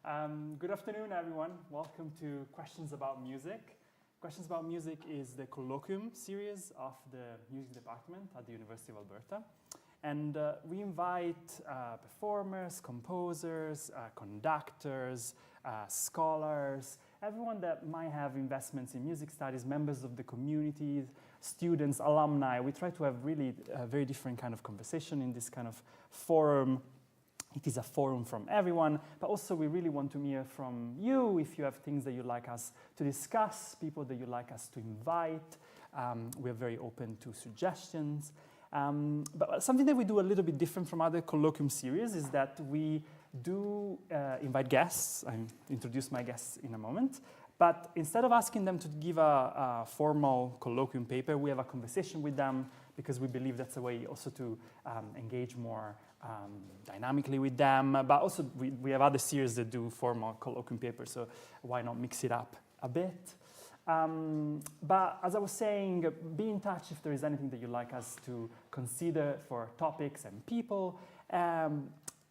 Good afternoon, everyone. Welcome to Questions About Music. Questions About Music is the Colloquium series of the music department at the University of Alberta. And we invite performers, composers, conductors, scholars, everyone that might have investments in music studies, members of the community, students, alumni. We try to have really a very different kind of conversation in this kind of forum. It is a forum from everyone, but also we really want to hear from you if you have things that you'd like us to discuss, people that you'd like us to invite. We're very open to suggestions. But something that we do a little bit different from other Colloquium series is that we do invite guests. I'll introduce my guests in a moment. But instead of asking them to give a formal Colloquium paper, we have a conversation with them because we believe that's a way also to engage more dynamically with them. But also we have other series that do formal Colloquium papers, so why not mix it up a bit? But as I was saying, be in touch if there is anything that you'd like us to consider for topics and people. There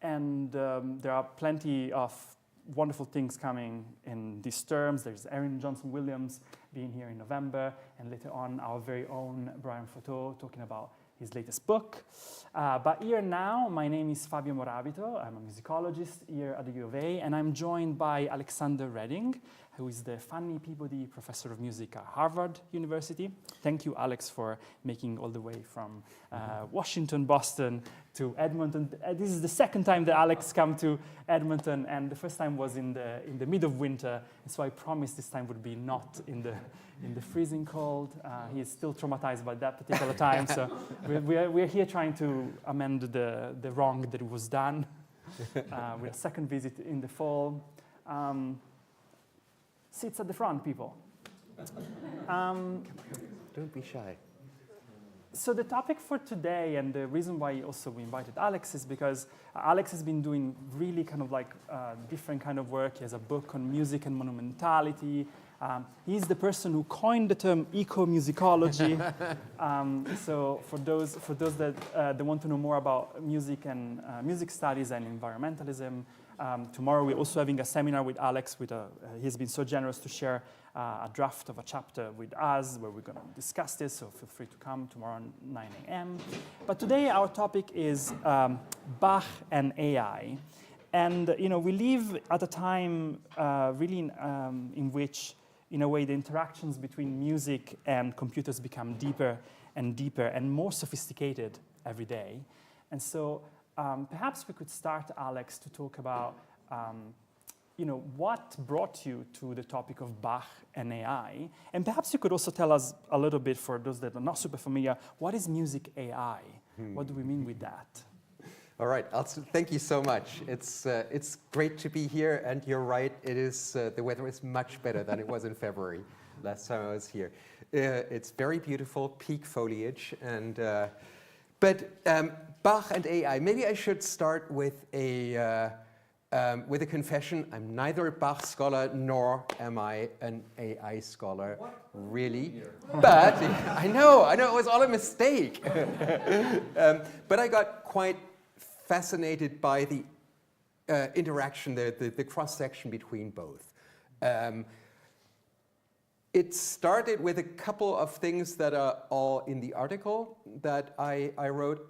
are plenty of wonderful things coming in these terms. There's Erin Johnson-Williams being here in November, and later on our very own Brian Foto talking about his latest book. But here now, my name is Fabio Morabito. I'm a musicologist here at the U of A, and I'm joined by Alexander Rehding, who is the Fanny Peabody Professor of Music at Harvard University. Thank you, Alex, for making all the way from Washington, Boston to Edmonton. This is the second time that Alex come to Edmonton, and the first time was in the mid of winter, and so I promised this time would be not in the freezing cold. He is still traumatized by that particular time, so we're here trying to amend the wrong that was done with a second visit in the fall. Seats at the front, people. Don't be shy. So the topic for today, and the reason why also we invited Alex, is because Alex has been doing really kind of like different kind of work. He has a book on music and monumentality. He's the person who coined the term eco-musicology. So for those that want to know more about music and music studies and environmentalism, tomorrow we're also having a seminar with Alex. He's been so generous to share a draft of a chapter with us where we're going to discuss this, so feel free to come tomorrow at 9 a.m. But today our topic is Bach and AI. And we live at a time really in which, in a way, the interactions between music and computers become deeper and deeper and more sophisticated every day. And so perhaps we could start, Alex, to talk about what brought you to the topic of Bach and AI. And perhaps you could also tell us a little bit, for those that are not super familiar, what is music AI? What do we mean with that? All right, thank you so much. It's great to be here, and you're right. It is the weather is much better than it was in February last time I was here. It's very beautiful, peak foliage, and but Bach and AI. Maybe I should start with a confession. I'm neither a Bach scholar nor am I an AI scholar, really. But I know it was all a mistake. But I got quite fascinated by the interaction, the cross-section between both. It started with a couple of things that are all in the article that I wrote.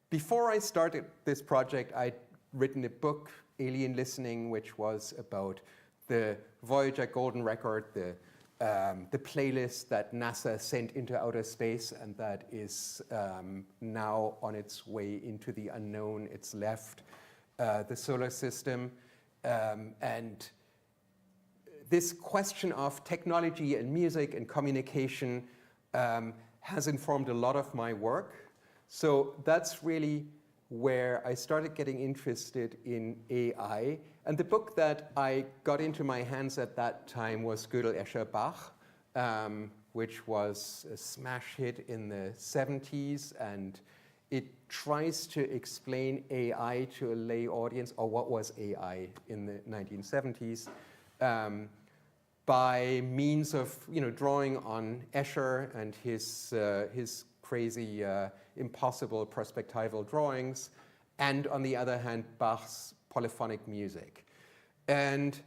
Before I started this project, I'd written a book, Alien Listening, which was about the Voyager Golden Record, the playlist that NASA sent into outer space, and that is now on its way into the unknown. It's left the solar system. And this question of technology and music and communication has informed a lot of my work. So that's really where I started getting interested in AI. And the book that I got into my hands at that time was Gödel, Escher, Bach, which was a smash hit in the 70s. And it tries to explain AI to a lay audience, or what was AI in the 1970s, by means of drawing on Escher and his crazy, impossible perspectival drawings, and on the other hand, Bach's polyphonic music. And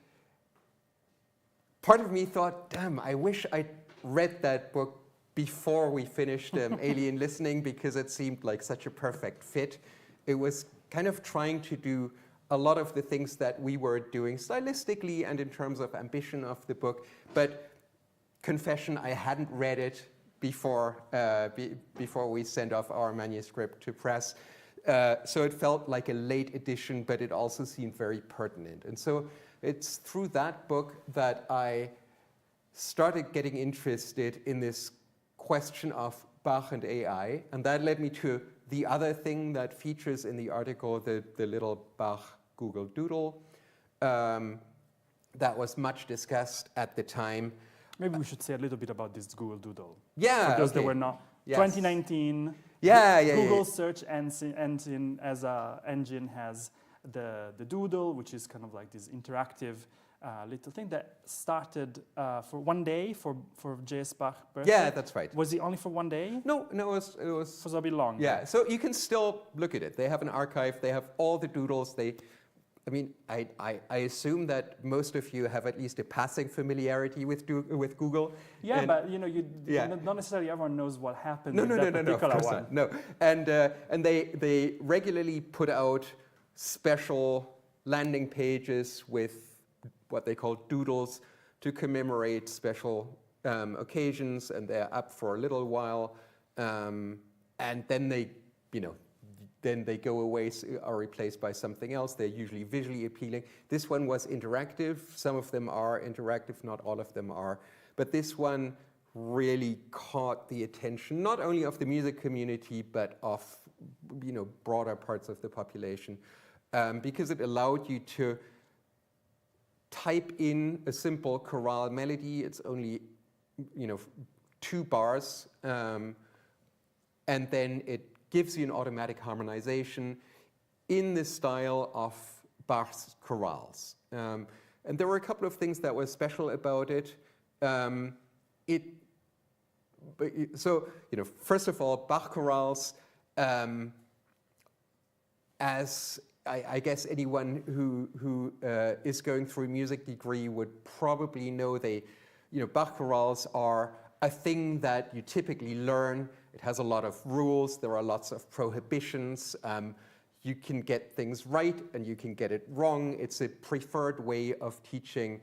part of me thought, damn, I wish I'd read that book before we finished Alien Listening, because it seemed like such a perfect fit. It was kind of trying to do a lot of the things that we were doing stylistically and in terms of ambition of the book. But confession, I hadn't read it before, before we sent off our manuscript to press. So it felt like a late edition, but it also seemed very pertinent. And so it's through that book that I started getting interested in this question of Bach and AI. And that led me to the other thing that features in the article, the little Bach Google Doodle, that was much discussed at the time. Maybe we should say a little bit about this Google Doodle. Yeah, for those that were not. Yes. 2019. Google search engine as a engine has the Doodle, which is kind of like this interactive little thing that started for one day for J.S. Bach's birthday. Yeah, that's right. Was it only for one day? No, it was for a bit long. Yeah, so you can still look at it. They have an archive. They have all the doodles. I assume that most of you have at least a passing familiarity with Google. Yeah, and but not necessarily everyone knows what happened. No, with that particular one. No, and they regularly put out special landing pages with what they call doodles to commemorate special occasions, and they're up for a little while, and then they, then they go away, are replaced by something else. They're usually visually appealing. This one was interactive. Some of them are interactive, not all of them are. But this one really caught the attention, not only of the music community, but of broader parts of the population, because it allowed you to type in a simple chorale melody. It's only 2 bars, and then it gives you an automatic harmonization in the style of Bach's chorales. And there were a couple of things that were special about it. First of all, Bach chorales, as I guess anyone who is going through a music degree would probably know, Bach chorales are a thing that you typically learn. It has a lot of rules. There are lots of prohibitions. You can get things right and you can get it wrong. It's a preferred way of teaching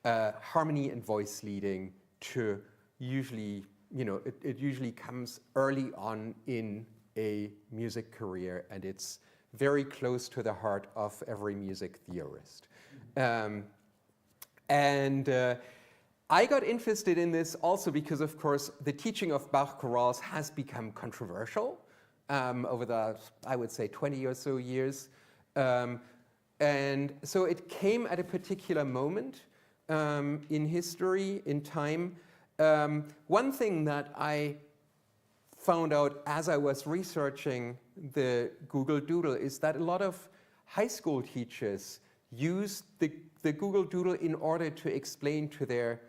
harmony and voice leading to usually, it usually comes early on in a music career, and it's very close to the heart of every music theorist. I got interested in this also because, of course, the teaching of Bach chorales has become controversial over the, I would say, 20 or so years. And so it came at a particular moment in history, in time. One thing that I found out as I was researching the Google Doodle is that a lot of high school teachers use the Google Doodle in order to explain to their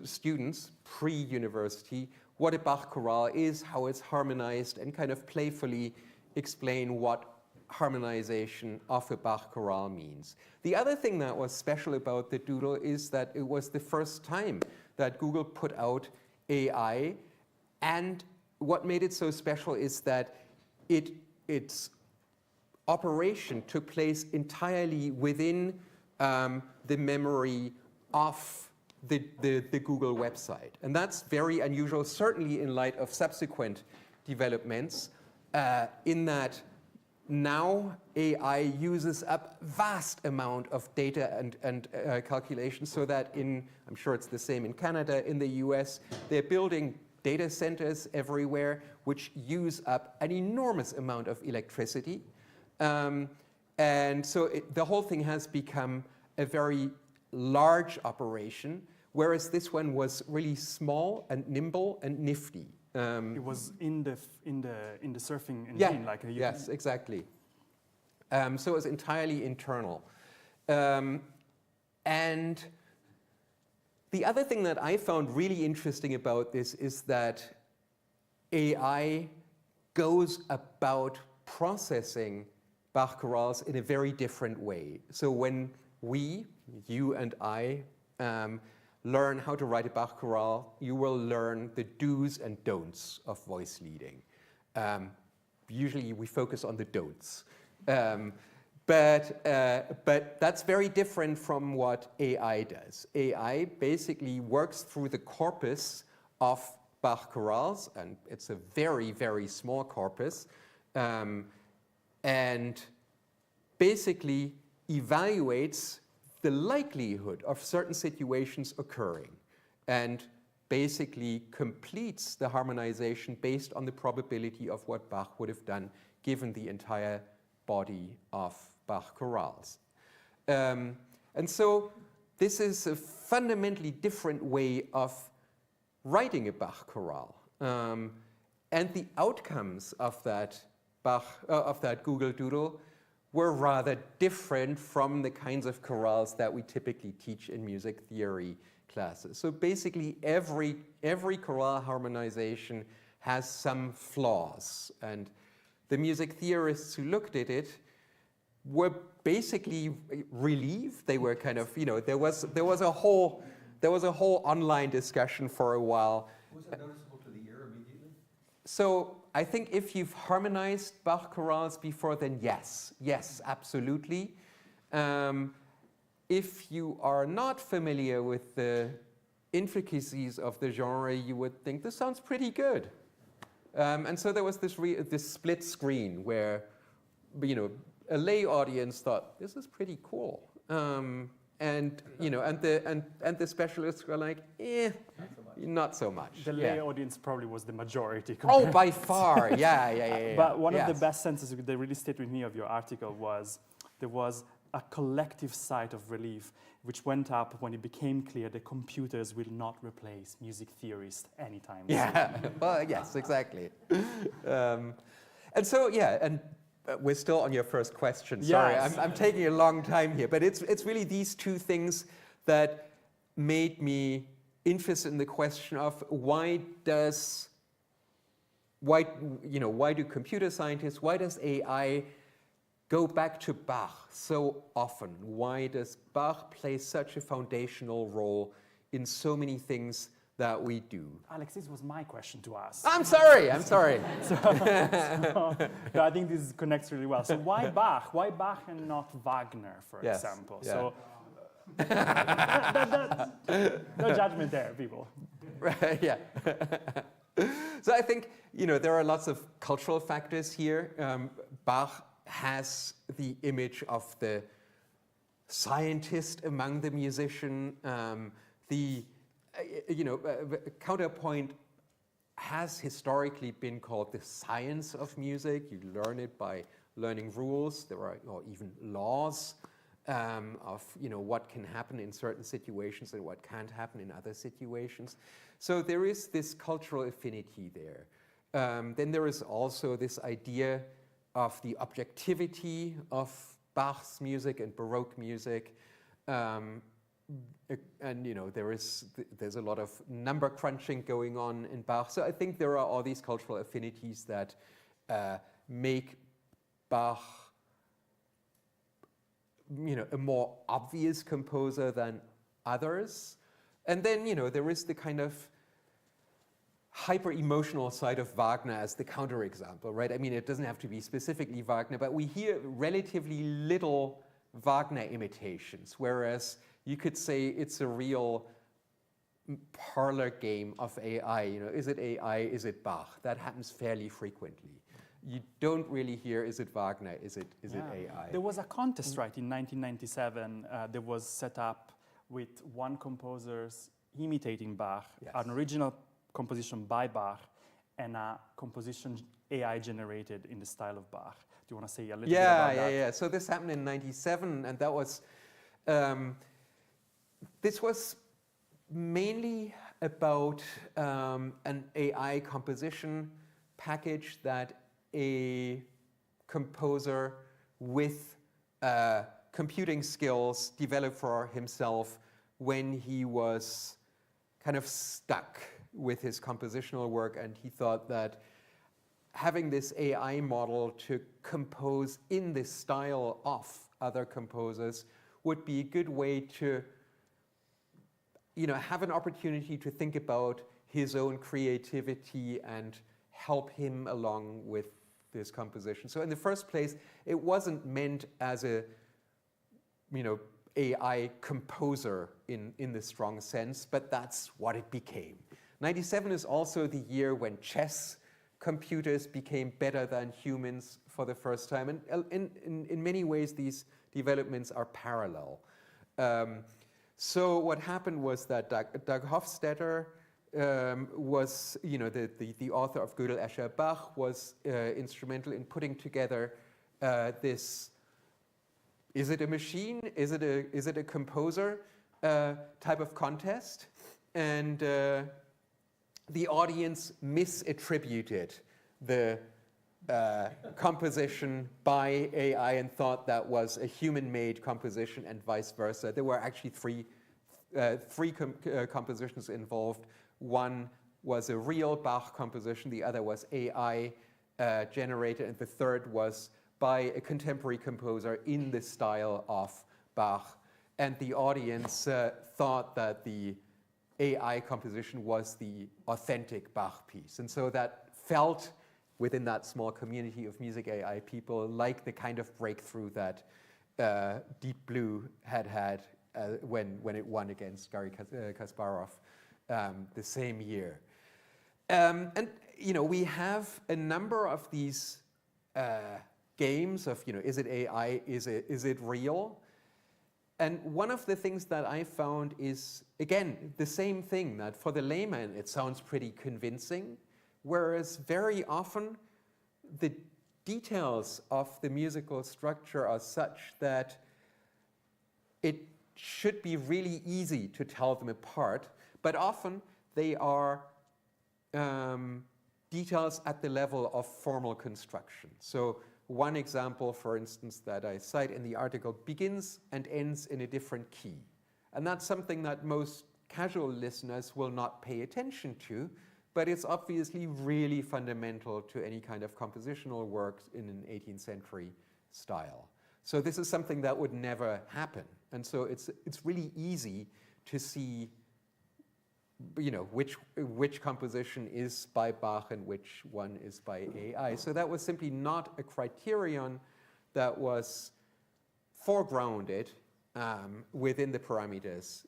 students pre-university what a Bach chorale is, how it's harmonized, and kind of playfully explain what harmonization of a Bach chorale means. The other thing that was special about the Doodle is that it was the first time that Google put out AI, and what made it so special is that its operation took place entirely within the memory of the Google website. And that's very unusual, certainly in light of subsequent developments, in that now AI uses up vast amount of data and calculations, so that I'm sure it's the same in Canada, in the US, they're building data centers everywhere, which use up an enormous amount of electricity. And so the whole thing has become a very large operation, whereas this one was really small and nimble and nifty. It was in the surfing engine, yes, exactly. So it was entirely internal. And the other thing that I found really interesting about this is that AI goes about processing Bach chorales in a very different way. So when we, you and I, learn how to write a Bach chorale, you will learn the do's and don'ts of voice leading. Usually we focus on the don'ts. But that's very different from what AI does. AI basically works through the corpus of Bach chorales, and it's a very, very small corpus, and basically evaluates the likelihood of certain situations occurring, and basically completes the harmonization based on the probability of what Bach would have done given the entire body of Bach chorales. And so this is a fundamentally different way of writing a Bach chorale. And the outcomes of that Google Doodle were rather different from the kinds of chorales that we typically teach in music theory classes. So basically every chorale harmonization has some flaws, and the music theorists who looked at it were basically relieved. They were kind of, there was a whole online discussion for a while. Was it noticeable to the ear immediately? So I think if you've harmonized Bach chorales before, then yes, absolutely. If you are not familiar with the intricacies of the genre, you would think this sounds pretty good. And so there was this split screen where, a lay audience thought this is pretty cool, and the specialists were like, not so much. The lay audience probably was the majority. Oh, by far, yeah. But one of the best sentences that really stayed with me of your article was there was a collective sigh of relief which went up when it became clear that computers will not replace music theorists anytime soon. Yeah, well, yes, exactly. And so, and we're still on your first question. Sorry, yes. I'm taking a long time here, but it's really these two things that made me interested in the question of why do computer scientists, why does AI go back to Bach so often? Why does Bach play such a foundational role in so many things that we do? Alex, this was my question to ask. I'm sorry. So, I think this connects really well. So why Bach? Why Bach and not Wagner, for example? Yeah. So no judgment there, people. Right, yeah. So I think, there are lots of cultural factors here. Bach has the image of the scientist among the musician. Counterpoint has historically been called the science of music. You learn it by learning rules. There are even laws of what can happen in certain situations and what can't happen in other situations. So there is this cultural affinity there. Then there is also this idea of the objectivity of Bach's music and Baroque music. And there's a lot of number crunching going on in Bach. So I think there are all these cultural affinities that make Bach a more obvious composer than others. And then there is the kind of hyper-emotional side of Wagner as the counterexample, right? I mean, it doesn't have to be specifically Wagner, but we hear relatively little Wagner imitations, whereas you could say it's a real parlor game of AI. Is it AI? Is it Bach? That happens fairly frequently. You don't really hear, is it Wagner? Is it AI? There was a contest, right, in 1997 that was set up with one composer imitating Bach, an original composition by Bach, and a composition AI generated in the style of Bach. Do you want to say a little bit about that? Yeah. So this happened in '97, and that was, this was mainly about an AI composition package that a composer with computing skills developed for himself when he was kind of stuck with his compositional work, and he thought that having this AI model to compose in the style of other composers would be a good way to, have an opportunity to think about his own creativity and help him along with this composition. So in the first place, it wasn't meant as a, AI composer in the strong sense, but that's what it became. 97 is also the year when chess computers became better than humans for the first time. And in many ways, these developments are parallel. So what happened was that Doug Hofstadter was, the author of Gödel, Escher, Bach, was instrumental in putting together this, is it a machine, is it a composer type of contest? And the audience misattributed the composition by AI and thought that was a human-made composition and vice versa. There were actually three compositions involved. One was a real Bach composition, the other was AI generated, and the third was by a contemporary composer in the style of Bach. And the audience thought that the AI composition was the authentic Bach piece. And so that felt, within that small community of music AI people, like the kind of breakthrough that Deep Blue had when it won against Garry Kasparov the same year. And we have a number of these games of, is it AI, is it real? And one of the things that I found is, again, the same thing, that for the layman it sounds pretty convincing, whereas very often the details of the musical structure are such that it should be really easy to tell them apart, but often they are details at the level of formal construction. So one example, for instance, that I cite in the article begins and ends in a different key. And that's something that most casual listeners will not pay attention to, but it's obviously really fundamental to any kind of compositional work in an 18th century style. So this is something that would never happen. And so it's really easy to see which composition is by Bach and which one is by AI. So that was simply not a criterion that was foregrounded within the parameters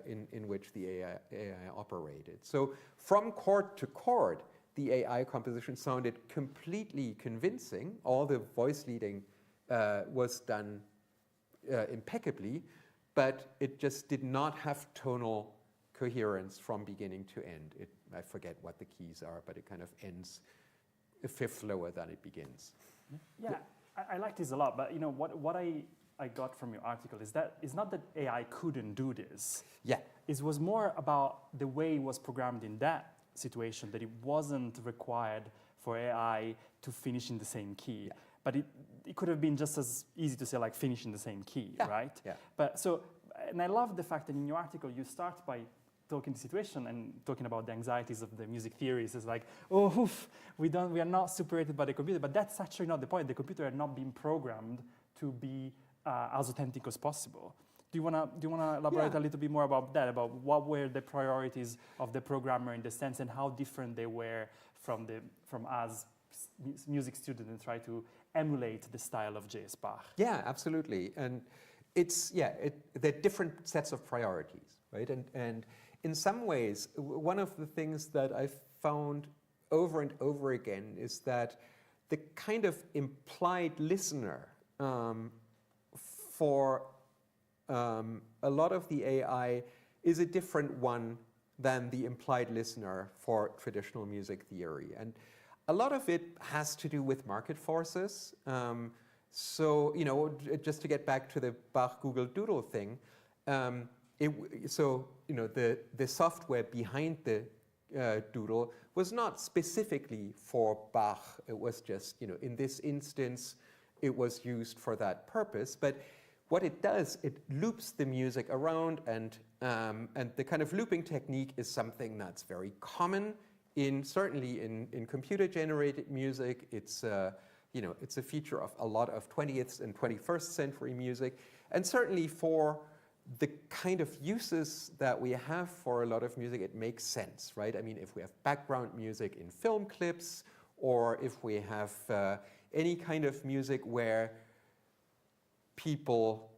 in which the AI operated. So from chord to chord, the AI composition sounded completely convincing. All the voice leading was done impeccably, but it just did not have tonal coherence from beginning to end. I forget what the keys are, but it kind of ends a fifth lower than it begins. Yeah, I like this a lot, but what I got from your article is that it's not that AI couldn't do this. Yeah. It was more about the way it was programmed in that situation, that it wasn't required for AI to finish in the same key. Yeah. But it could have been just as easy to say, like, finish in the same key, yeah, right? Yeah. And I love the fact that in your article you start by talking the situation and talking about the anxieties of the music theorists. It's like, we are not separated by the computer, but that's actually not the point. The computer had not been programmed to be as authentic as possible. Do you wanna elaborate a little bit more about that? About what were the priorities of the programmer in the sense, and how different they were from us music students and try to emulate the style of J.S. Bach? Yeah, absolutely. And they're different sets of priorities, right? And in some ways, one of the things that I've found over and over again is that the kind of implied listener for a lot of the AI is a different one than the implied listener for traditional music theory. And a lot of it has to do with market forces. So, just to get back to the Bach Google Doodle thing, the software behind the Doodle was not specifically for Bach. It was just, in this instance, it was used for that purpose. But what it does, it loops the music around, and the kind of looping technique is something that's very common certainly in computer-generated music, it's it's a feature of a lot of 20th and 21st century music, and certainly for the kind of uses that we have for a lot of music, it makes sense, right? I mean, if we have background music in film clips, or if we have any kind of music where people,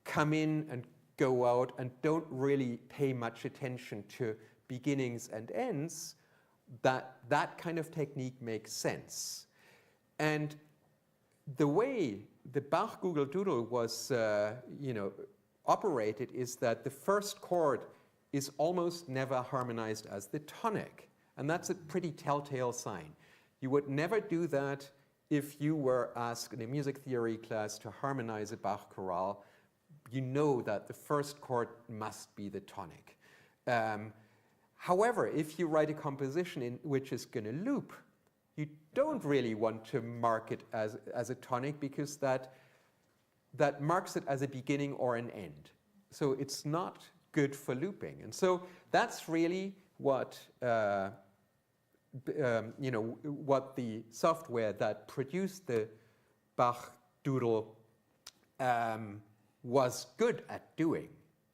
come in and go out and don't really pay much attention to beginnings and ends, that kind of technique makes sense. And the way the Bach Google Doodle was, operated is that the first chord is almost never harmonized as the tonic. And that's a pretty telltale sign. You would never do that if you were asked in a music theory class to harmonize a Bach chorale. You know that the first chord must be the tonic. However, if you write a composition which is going to loop, you don't really want to mark it as a tonic, because that marks it as a beginning or an end. So it's not good for looping. And so that's really what what the software that produced the Bach Doodle was good at doing.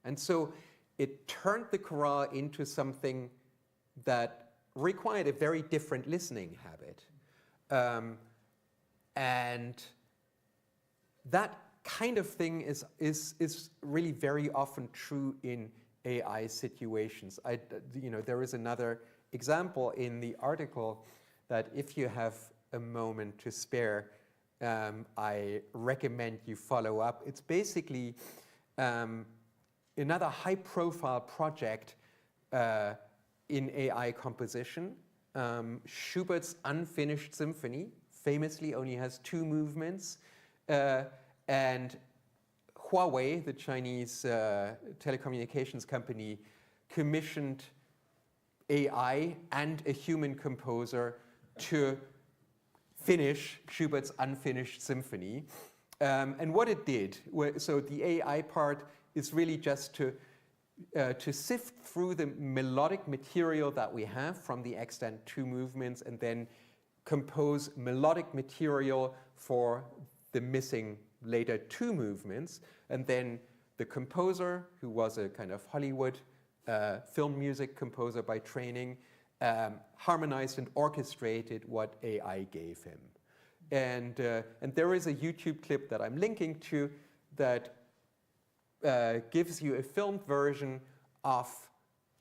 And so it turned the chorale into something that required a very different listening habit. And that kind of thing is really very often true in AI situations. There is another example in the article that, if you have a moment to spare, I recommend you follow up. It's basically another high-profile project in AI composition. Schubert's Unfinished Symphony famously only has 2 movements, and Huawei, the Chinese telecommunications company, commissioned AI and a human composer to finish Schubert's Unfinished Symphony. And what it did, so the AI part is really just to sift through the melodic material that we have from the extant 2 movements, and then compose melodic material for the missing later 2 movements. And then the composer, who was a kind of Hollywood film music composer by training, harmonized and orchestrated what AI gave him. And there is a YouTube clip that I'm linking to that gives you a filmed version of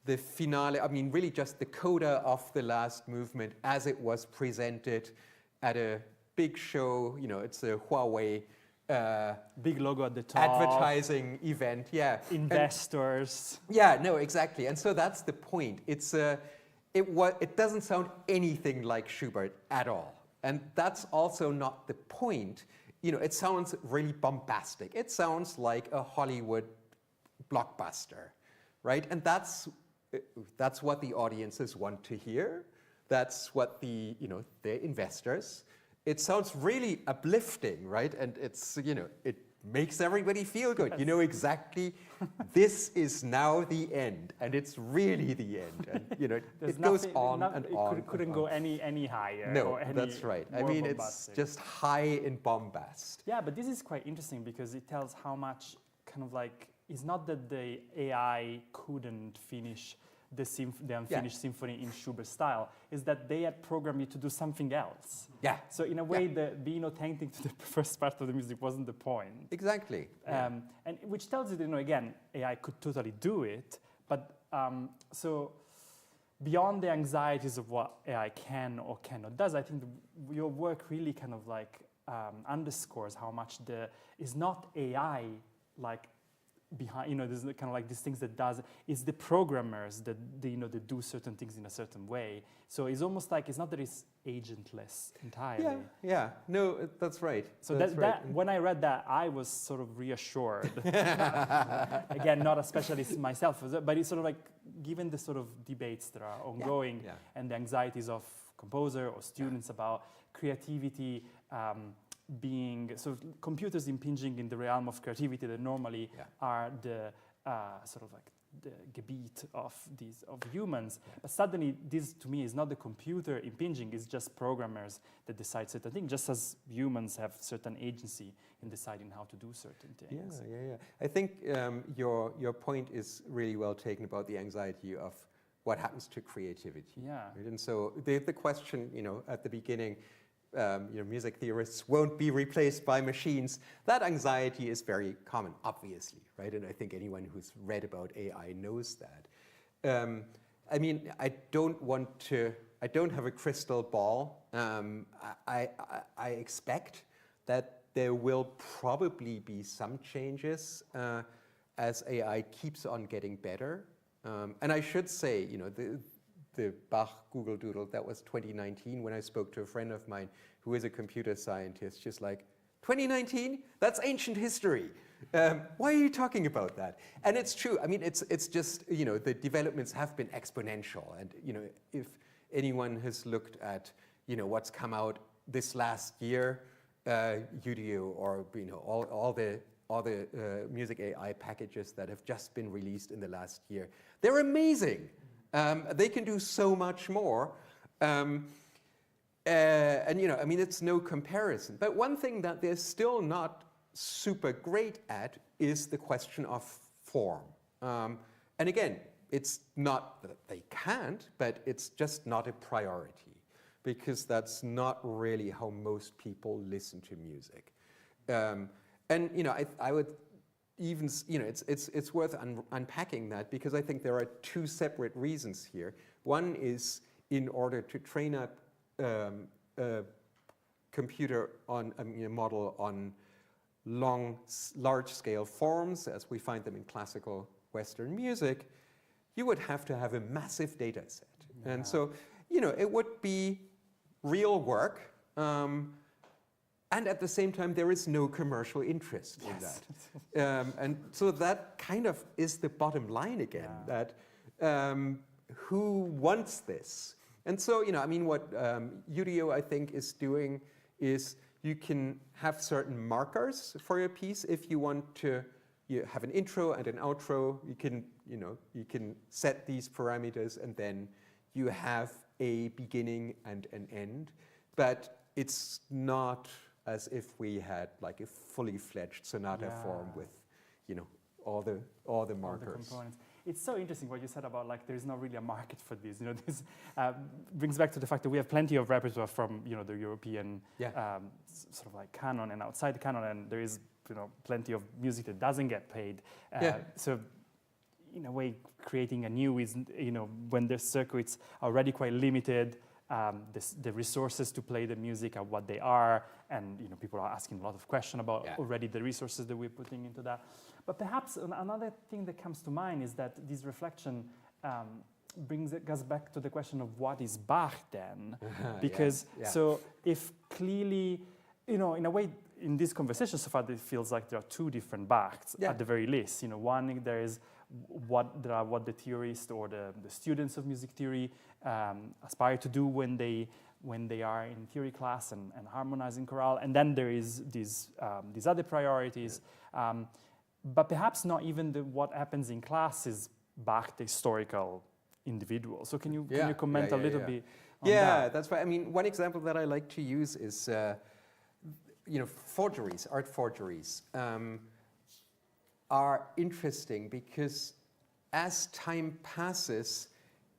the finale, I mean, really just the coda of the last movement as it was presented at a big show. It's a Huawei big logo at the top, advertising event, yeah. Investors. No, exactly. And so that's the point. It doesn't sound anything like Schubert at all. And that's also not the point. It sounds really bombastic. It sounds like a Hollywood blockbuster, right? And that's what the audiences want to hear. That's what the investors. It sounds really uplifting, right? And it's, it makes everybody feel good. You know exactly, this is now the end, and it's really the end. And it goes on and on. It couldn't go any higher. No, or any that's right. I mean, bombastic. it's just high in bombast. Yeah, but this is quite interesting because it tells how much kind of like, it's not that the AI couldn't finish the Unfinished Symphony in Schubert style, is that they had programmed you to do something else. Yeah. So in a way, being authentic to the first part of the music wasn't the point. Exactly. And which tells you that, again, AI could totally do it, but so beyond the anxieties of what AI can or cannot does, I think your work really kind of like underscores how much is not AI like behind, there's kind of like these things that does, it's the programmers that that do certain things in a certain way. So it's almost like, it's not that it's agentless entirely. Yeah, no, that's right. So that when I read that, I was sort of reassured. Again, not a specialist myself, but it's sort of like, given the sort of debates that are ongoing and the anxieties of composer or students about creativity, so computers impinging in the realm of creativity that normally are the sort of like the Gebiet of humans. But suddenly, this to me is not the computer impinging; it's just programmers that decide certain things. Just as humans have certain agency in deciding how to do certain things. Yeah. I think your point is really well taken about the anxiety of what happens to creativity. Yeah. Right? And so the question, at the beginning, music theorists won't be replaced by machines. That anxiety is very common, obviously, right? And I think anyone who's read about AI knows that. I mean, I don't have a crystal ball. I expect that there will probably be some changes as AI keeps on getting better. And I should say, the Bach Google Doodle, that was 2019 when I spoke to a friend of mine who is a computer scientist, just like, 2019? That's ancient history. Why are you talking about that? And it's true. I mean, it's just, the developments have been exponential. And, if anyone has looked at, what's come out this last year, UDO or, all the music AI packages that have just been released in the last year, they're amazing. They can do so much more. And, it's no comparison. But one thing that they're still not super great at is the question of form. And again, it's not that they can't, but it's just not a priority because that's not really how most people listen to music. I would even, it's worth unpacking that because I think there are two separate reasons here. One is in order to train up a computer on a model on large-scale forms, as we find them in classical Western music, you would have to have a massive data set. Yeah. And so, it would be real work. And at the same time, there is no commercial interest in that. And so that kind of is the bottom line again, that who wants this? And so, what UDO, I think, is doing is you can have certain markers for your piece. If you want to have an intro and an outro, you can set these parameters, and then you have a beginning and an end. But it's not as if we had like a fully fledged sonata form with, all the markers. All the components. It's so interesting what you said about like there is not really a market for this. This brings back to the fact that we have plenty of repertoire from the European sort of like canon and outside the canon, and there is plenty of music that doesn't get paid. So in a way, creating a new is when the circuits are already quite limited. The resources to play the music are what they are, and people are asking a lot of questions about already the resources that we're putting into that. But perhaps another thing that comes to mind is that this reflection brings us back to the question of what is Bach then, because so if clearly, in a way, in this conversation so far, it feels like there are two different Bachs at the very least. One there is what the theorists or the students of music theory aspire to do when they are in theory class and harmonizing chorale, and then there is these other priorities, but perhaps not even what happens in class is Bach the historical individual. So can you comment a little bit on that? Yeah, that's right. I mean, one example that I like to use is forgeries, art forgeries. Are interesting because as time passes,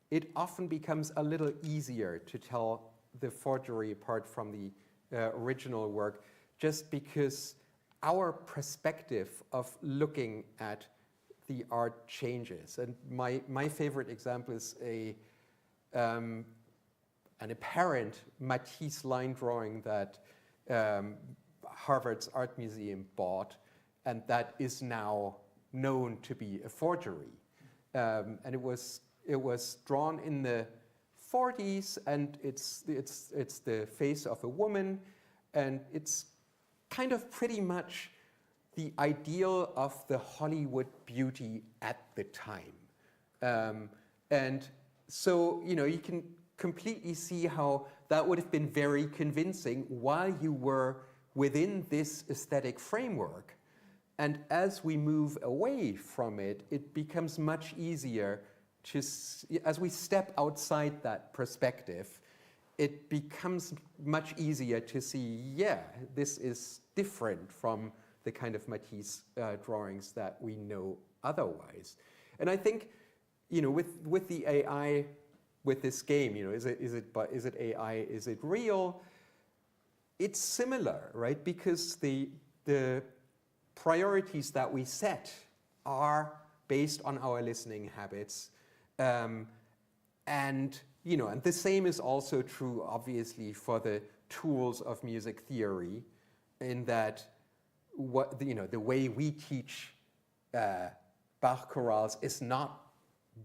it often becomes a little easier to tell the forgery apart from the original work, just because our perspective of looking at the art changes. And my favorite example is an apparent Matisse line drawing that Harvard's Art Museum bought, and that is now known to be a forgery. And it was drawn in the 40s, and it's the face of a woman, and it's kind of pretty much the ideal of the Hollywood beauty at the time. And so, you can completely see how that would have been very convincing while you were within this aesthetic framework. And as we move away from it, it becomes much easier to, as we step outside that perspective, it becomes much easier to see, yeah, this is different from the kind of Matisse drawings that we know otherwise. And I think, with the AI, with this game, is it AI, is it real? It's similar, right? Because the priorities that we set are based on our listening habits. And the same is also true, obviously, for the tools of music theory, in that the way we teach Bach chorales is not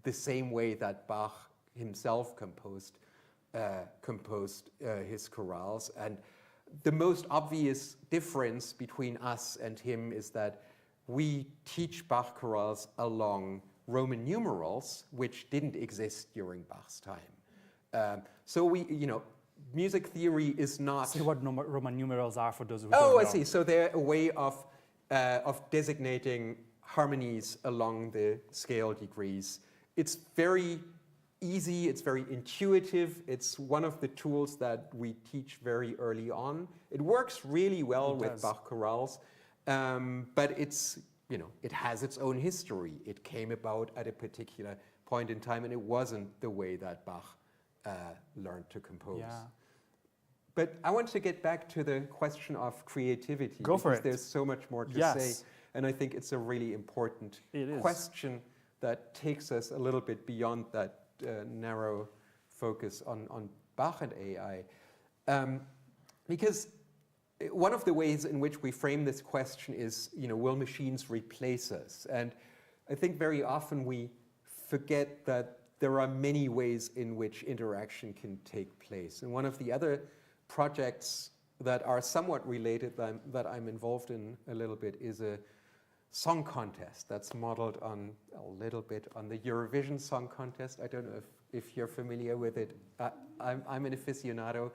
the same way that Bach himself composed his chorales. And the most obvious difference between us and him is that we teach Bach chorales along Roman numerals, which didn't exist during Bach's time. So music theory is not... Say what Roman numerals are for those who don't know. Oh, I see. So they're a way of designating harmonies along the scale degrees. It's very easy, it's very intuitive. It's one of the tools that we teach very early on. It works really well with Bach chorales, but it's, it has its own history. It came about at a particular point in time, and it wasn't the way that Bach learned to compose. Yeah. But I want to get back to the question of creativity. Go for it. There's so much more to say, and I think it's a really important question that takes us a little bit beyond that narrow focus on Bach and AI. Because one of the ways in which we frame this question is, will machines replace us? And I think very often we forget that there are many ways in which interaction can take place. And one of the other projects that are somewhat related that I'm involved in a little bit is a song contest that's modeled on a little bit on the Eurovision Song Contest. I don't know if you're familiar with it. I'm an aficionado.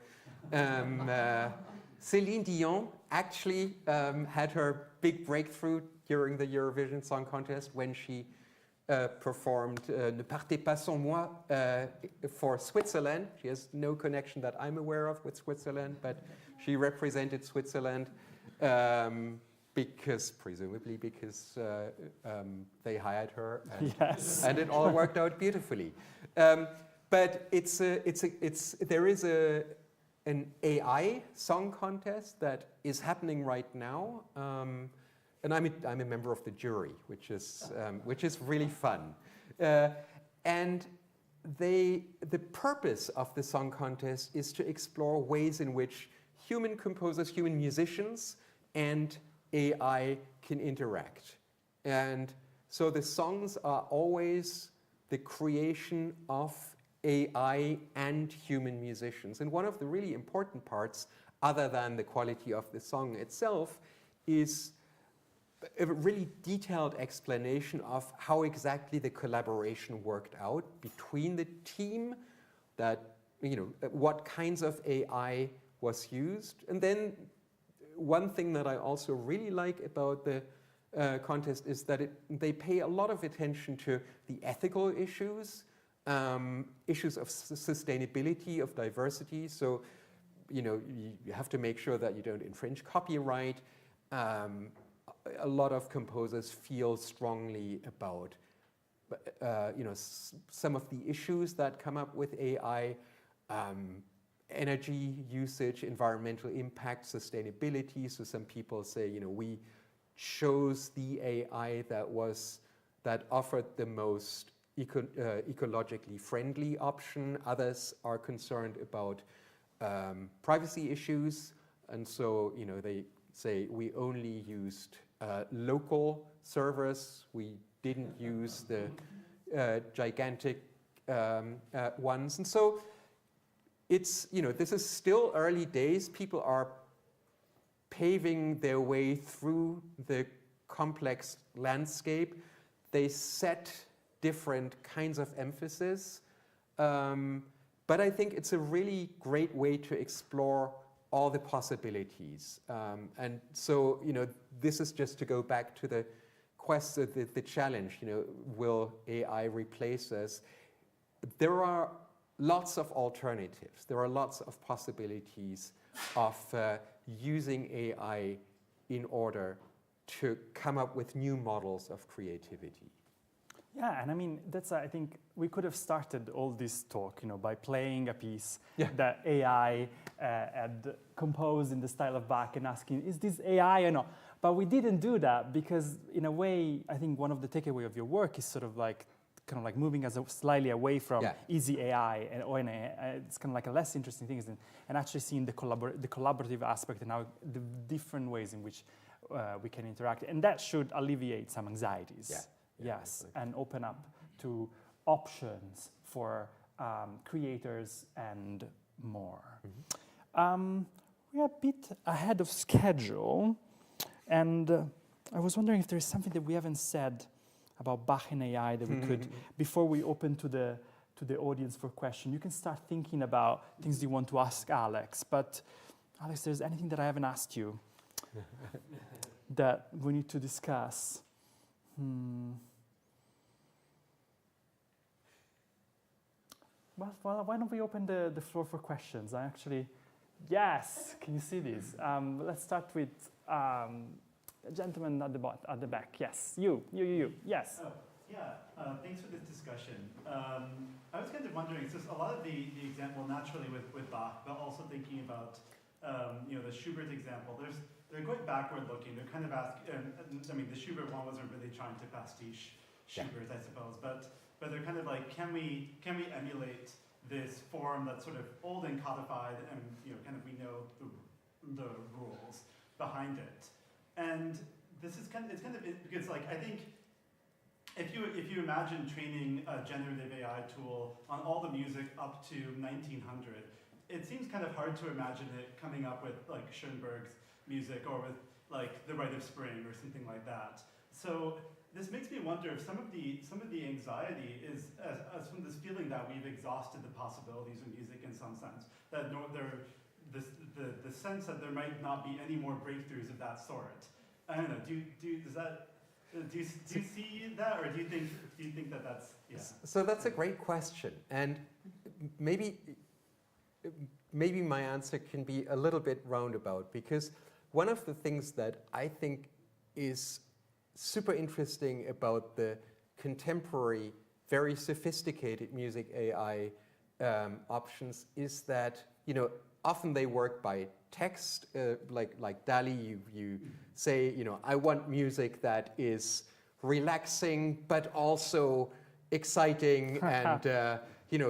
Céline Dion actually had her big breakthrough during the Eurovision Song Contest when she performed Ne partez pas sans moi for Switzerland. She has no connection that I'm aware of with Switzerland, but she represented Switzerland presumably because they hired her, and it all worked out beautifully. But there is an AI song contest that is happening right now. And I'm a member of the jury, which is really fun. And the purpose of the song contest is to explore ways in which human composers, human musicians, and AI can interact. And so the songs are always the creation of AI and human musicians. And one of the really important parts, other than the quality of the song itself, is a really detailed explanation of how exactly the collaboration worked out between the team, that, what kinds of AI was used. And then one thing that I also really like about the contest is that they pay a lot of attention to the ethical issues, issues of sustainability, of diversity. So, you have to make sure that you don't infringe copyright. A lot of composers feel strongly about, some of the issues that come up with AI, energy usage, environmental impact, sustainability. So some people say, we chose the AI that offered the most ecologically friendly option. Others are concerned about privacy issues, and so they say we only used local servers. We didn't use the gigantic ones, and so it's this is still early days. People are paving their way through the complex landscape. They set different kinds of emphasis, but I think it's a really great way to explore all the possibilities. And so, this is just to go back to the question, the challenge, will AI replace us? There are lots of alternatives. There are lots of possibilities of using AI in order to come up with new models of creativity. Yeah, and I mean, I think we could have started all this talk, by playing a piece that AI had composed in the style of Bach and asking, is this AI or not? But we didn't do that because, in a way, I think one of the takeaway of your work is sort of like, kind of like moving us slightly away from easy AI and it's kind of like a less interesting thing, and actually seeing the collaborative aspect and how the different ways in which we can interact, and that should alleviate some anxieties. Yes, and open up to options for creators and more. We're a bit ahead of schedule, and I was wondering if there is something that we haven't said about Bach and AI that we could, before we open to the audience for questions. You can start thinking about things you want to ask Alex, but Alex, there's anything that I haven't asked you that we need to discuss? Well, why don't we open the floor for questions? Yes, can you see these? Let's start with a gentleman at the back. Yes, you. Yes. Thanks for this discussion. I was kind of wondering, so a lot of the example naturally with Bach, but also thinking about the Schubert example. They're going backward looking. They're kind of asking. I mean, the Schubert one wasn't really trying to pastiche Schubert, I suppose, but they're kind of like, can we emulate this form that's sort of old and codified, and kind of we know the rules behind it. And this is it's kind of because like I think if you imagine training a generative AI tool on all the music up to 1900, it seems kind of hard to imagine it coming up with like Schoenberg's music or with like The Rite of Spring or something like that. So this makes me wonder if some of the anxiety is as from this feeling that we've exhausted the possibilities of music in some sense, that the sense that there might not be any more breakthroughs of that sort. I don't know. Do you see that, or do you think that that's So that's a great question, and maybe my answer can be a little bit roundabout, because one of the things that I think is super interesting about the contemporary, very sophisticated music AI options is that often they work by text, like DALL-E. You say, I want music that is relaxing but also exciting and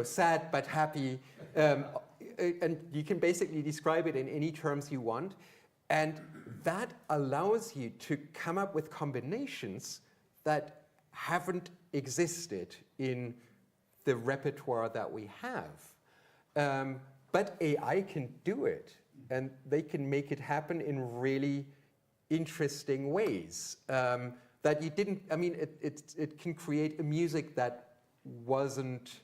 sad but happy, and you can basically describe it in any terms you want. And that allows you to come up with combinations that haven't existed in the repertoire that we have. But AI can do it, and they can make it happen in really interesting ways that you didn't. I mean, it can create a music that wasn't,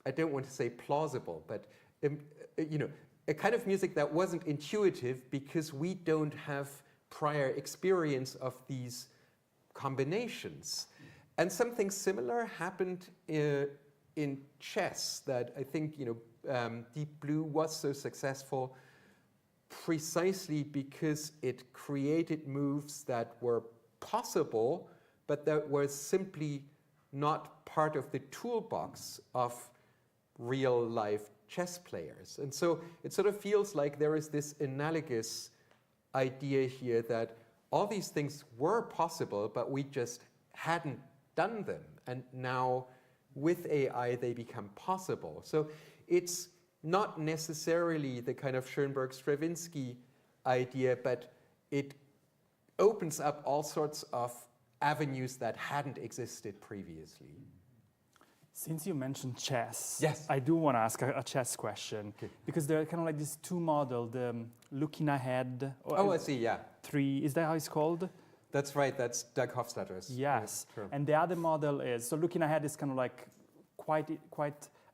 I don't want to say plausible, but a kind of music that wasn't intuitive because we don't have prior experience of these combinations. And something similar happened in chess, that I think Deep Blue was so successful precisely because it created moves that were possible, but that were simply not part of the toolbox of real life chess players. And so it sort of feels like there is this analogous idea here that all these things were possible, but we just hadn't done them. And now with AI, they become possible. So it's not necessarily the kind of Schoenberg-Stravinsky idea, but it opens up all sorts of avenues that hadn't existed previously. Since you mentioned chess, yes, I do want to ask a chess question, because there are kind of like these two models, the looking ahead. I see, yeah. 3, is that how it's called? That's right, that's Doug Hofstadter's. Yes, term. And the other model is, so looking ahead is kind of like quite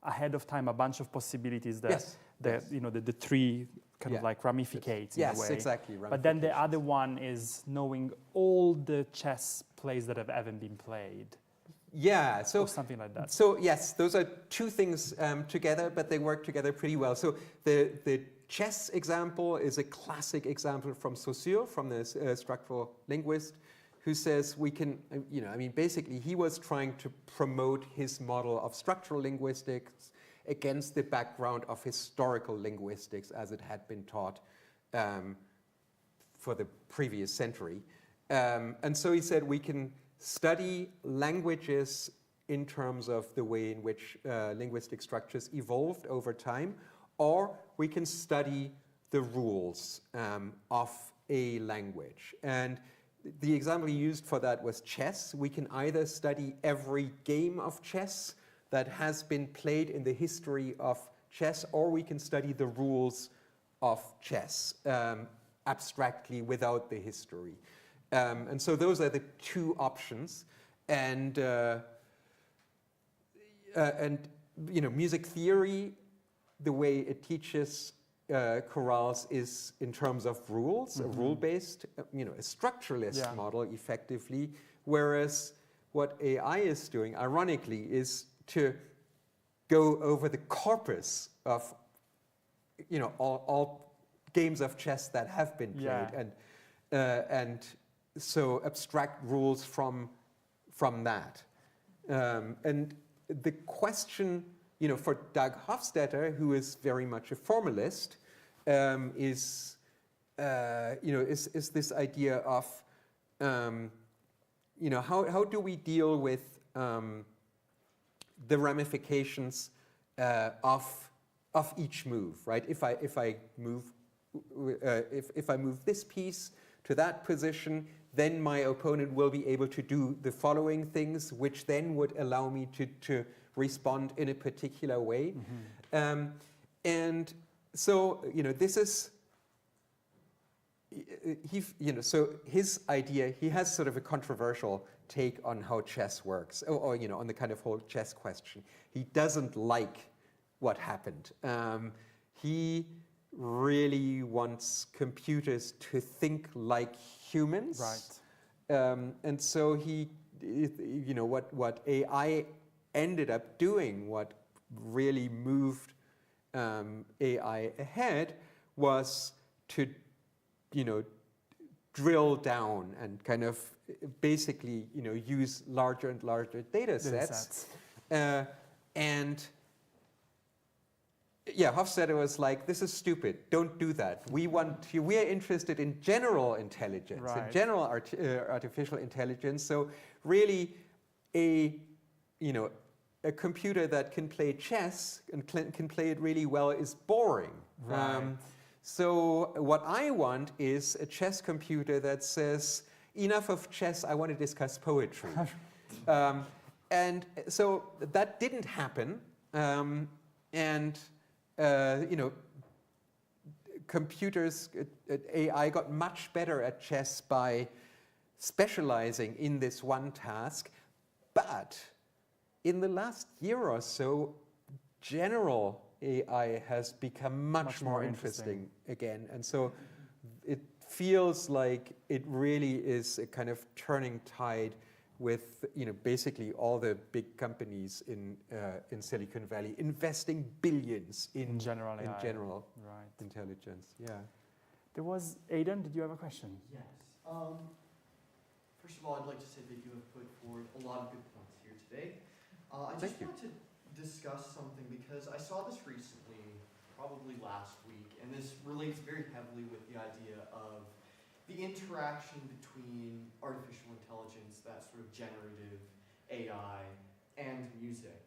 ahead of time, a bunch of possibilities that, yes. the 3 kind of Yeah. like ramificates in a Yes, way. exactly. But then the ramifications. other one is knowing all the chess plays that have ever been played, Yeah, so or something like that. So yes, those are two things together, but they work together pretty well. So the chess example is a classic example from Saussure, from the structural linguist, who says we can, basically he was trying to promote his model of structural linguistics against the background of historical linguistics as it had been taught for the previous century. And so he said we can study languages in terms of the way in which linguistic structures evolved over time, or we can study the rules of a language. And the example he used for that was chess. We can either study every game of chess that has been played in the history of chess, or we can study the rules of chess abstractly without the history. And so those are the two options. And music theory, the way it teaches chorales is in terms of rules, a rule-based, a structuralist model effectively, whereas what AI is doing, ironically, is to go over the corpus of, all games of chess that have been played, and so abstract rules from that. And the question, for Doug Hofstadter, who is very much a formalist, is this idea of, how do we deal with the ramifications of each move, right? If I move this piece to that position, then my opponent will be able to do the following things, which then would allow me to respond in a particular way. And so, this is, so his idea, he has sort of a controversial take on how chess works, or on the kind of whole chess question. He doesn't like what happened. He really wants computers to think like humans. Right. And so he, what AI ended up doing, what really moved AI ahead, was to, drill down and kind of basically, use larger and larger data sets. Hofstadter was like, this is stupid, don't do that. We are interested in general intelligence, in general artificial intelligence. So really a computer that can play chess and can play it really well is boring. Right. So what I want is a chess computer that says, enough of chess, I want to discuss poetry. And so that didn't happen. Computers, AI got much better at chess by specializing in this one task. But in the last year or so, general AI has become much more interesting again. And so it feels like it really is a kind of turning tide with basically all the big companies in Silicon Valley investing billions in general intelligence. Yeah. There was Aidan. Did you have a question? Yes. First of all, I'd like to say that you have put forward a lot of good points here today. I just want to discuss something because I saw this recently, probably last week, and this relates very heavily with the idea of the interaction between artificial intelligence, that sort of generative AI, and music.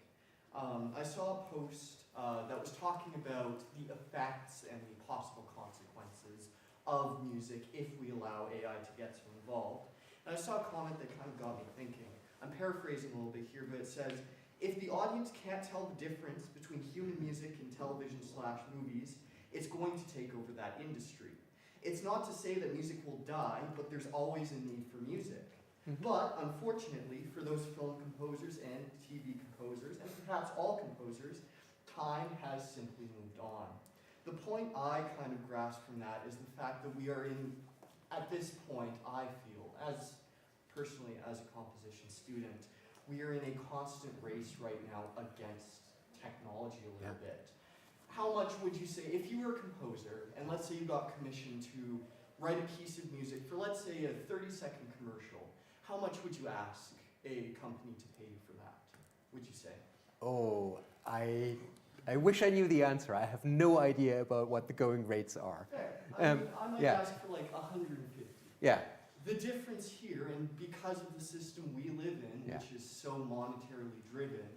I saw a post that was talking about the effects and the possible consequences of music if we allow AI to get so involved. And I saw a comment that kind of got me thinking. I'm paraphrasing a little bit here, but it says, if the audience can't tell the difference between human music and television/movies, it's going to take over that industry. It's not to say that music will die, but there's always a need for music. But unfortunately, for those film composers and TV composers, and perhaps all composers, time has simply moved on. The point I kind of grasp from that is the fact that we are in, at this point, I feel, as personally as a composition student, we are in a constant race right now against technology a little bit. How much would you say, if you were a composer, and let's say you got commissioned to write a piece of music for, let's say, a 30-second commercial, how much would you ask a company to pay you for that, would you say? Oh, I wish I knew the answer. I have no idea about what the going rates are. Fair. I might ask for like 150. Yeah. The difference here, and because of the system we live in, which is so monetarily driven,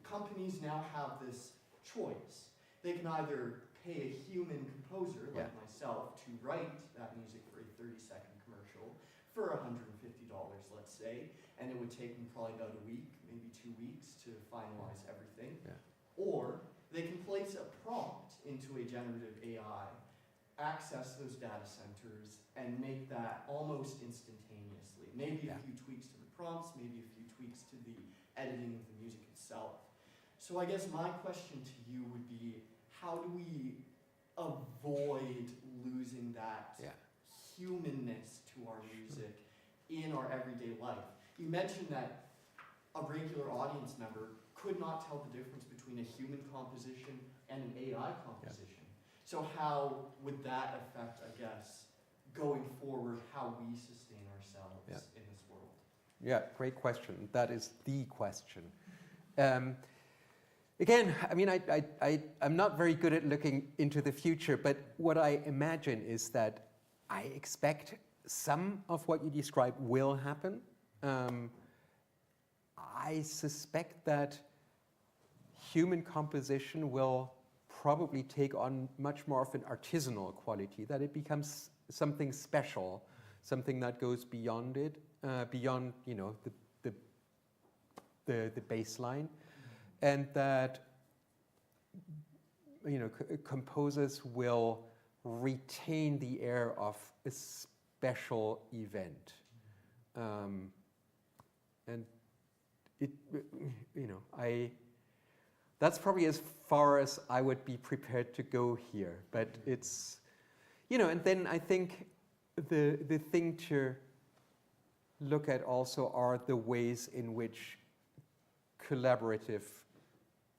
companies now have this choice. They can either pay a human composer like myself to write that music for a 30-second commercial for $150, let's say, and it would take me probably about a week, maybe 2 weeks to finalize everything. Yeah. Or they can place a prompt into a generative AI, access those data centers, and make that almost instantaneously. Maybe a few tweaks to the prompts, maybe a few tweaks to the editing of the music itself. So I guess my question to you would be, how do we avoid losing that humanness to our music in our everyday life? You mentioned that a regular audience member could not tell the difference between a human composition and an AI composition. So how would that affect, I guess, going forward, how we sustain ourselves in this world? Yeah, great question. That is the question. Again, I mean, I'm not very good at looking into the future, but what I imagine is that I expect some of what you describe will happen. I suspect that human composition will probably take on much more of an artisanal quality, that it becomes something special, something that goes beyond it, beyond, you know, the baseline, and that, you know, composers will retain the air of a special event, and it, you know, that's probably as far as I would be prepared to go here. But it's, you know, and then I think the thing to look at also are the ways in which collaborative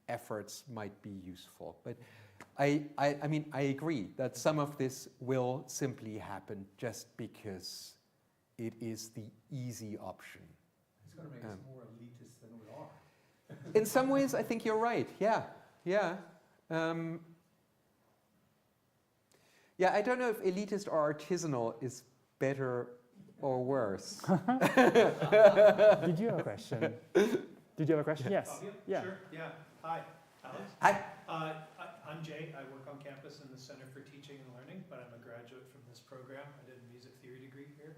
efforts might be useful. But I mean, I agree that some of this will simply happen just because it is the easy option. It's going to make us more elitist than we are. In some ways, I think you're right. Yeah. I don't know if elitist or artisanal is better or worse. Did you have a question? Did you have a question? Yes. Fabio? Yeah. Sure. Yeah. Hi, Alex. Hi. I'm Jay. I work on campus in the Center for Teaching and Learning, but I'm a graduate from this program. I did a music theory degree here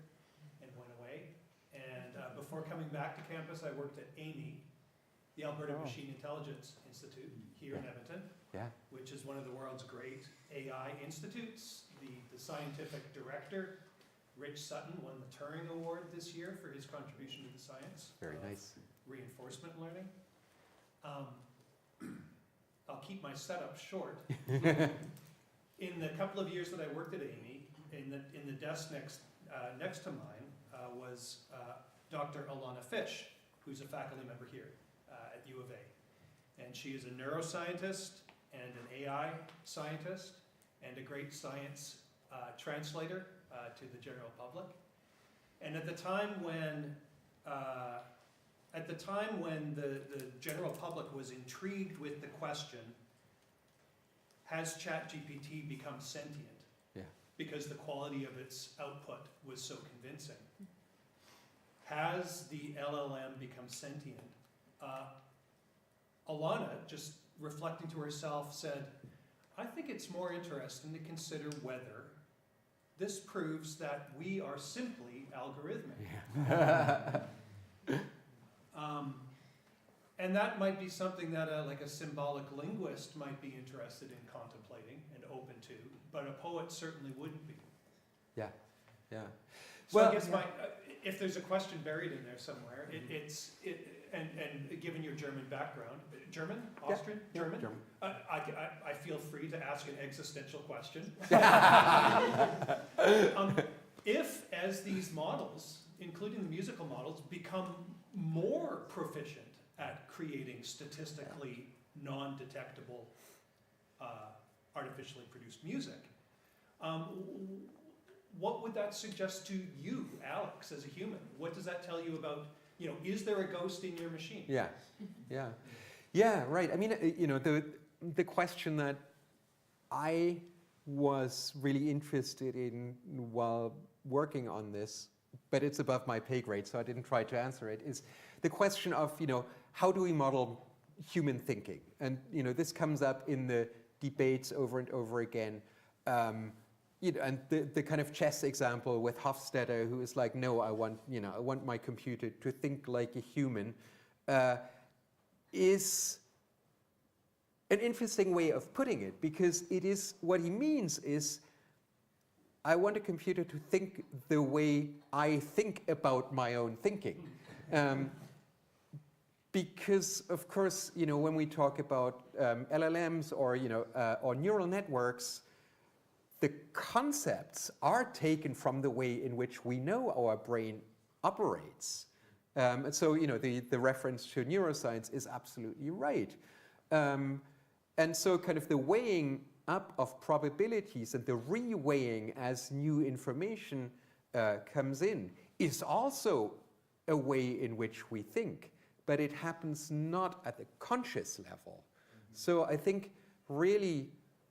and went away. And before coming back to campus, I worked at AMI, the Alberta Machine Intelligence Institute here in Edmonton, which is one of the world's great AI institutes. The scientific director, Rich Sutton, won the Turing Award this year for his contribution to the science. Very nice. Reinforcement learning. I'll keep my setup short. In the couple of years that I worked at AMI, in the desk next to mine was Dr. Alana Fish, who's a faculty member here at U of A. And she is a neuroscientist and an AI scientist and a great science translator to the general public. And at the time when the general public was intrigued with the question, has ChatGPT become sentient? Yeah. Because the quality of its output was so convincing. Has the LLM become sentient? Alana, just reflecting to herself, said, I think it's more interesting to consider whether this proves that we are simply algorithmic. Yeah. And that might be something that like a symbolic linguist might be interested in contemplating and open to, but a poet certainly wouldn't be. Yeah. So I guess if there's a question buried in there somewhere, And given your German background, German, Yeah, Austrian, yeah, German, German. I feel free to ask an existential question. If, as these models, including the musical models, become more proficient at creating statistically non-detectable artificially produced music, what would that suggest to you, Alex, as a human? What does that tell you about, is there a ghost in your machine? Yeah, right. I mean, the question that I was really interested in while working on this, but it's above my pay grade, so I didn't try to answer it, is the question of, how do we model human thinking? And, this comes up in the debates over and over again. And the kind of chess example with Hofstadter, who is like, no, I want my computer to think like a human, is an interesting way of putting it, because it is, what he means is, I want a computer to think the way I think about my own thinking. Because, of course, when we talk about LLMs or neural networks, the concepts are taken from the way in which we know our brain operates. And so, the reference to neuroscience is absolutely right. And so kind of the weighing up of probabilities and the reweighing as new information comes in is also a way in which we think, but it happens not at the conscious level. So I think really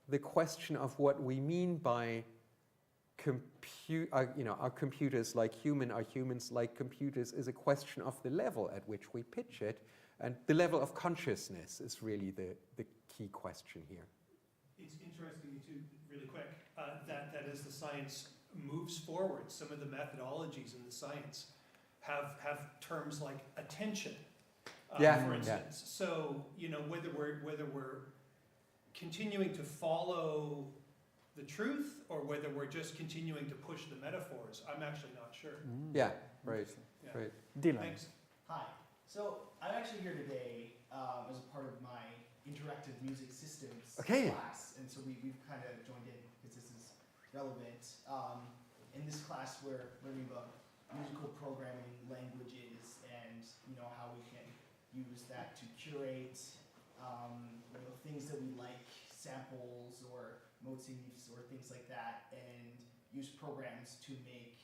the question of what we mean by are computers like human, are humans like computers, is a question of the level at which we pitch it, and the level of consciousness is really the key question here. It's interesting, too, really quick, that as the science moves forward, some of the methodologies in the science have terms like attention, for instance. So, whether we're continuing to follow the truth or whether we're just continuing to push the metaphors, I'm actually not sure. Yeah, right. Right. Dylan. Thanks. Hi. So I'm actually here today as a part of my interactive music systems class, and so we've kind of joined in because this is relevant. In this class, we're learning about musical programming languages and how we can use that to curate things that we like, samples or motifs or things like that, and use programs to make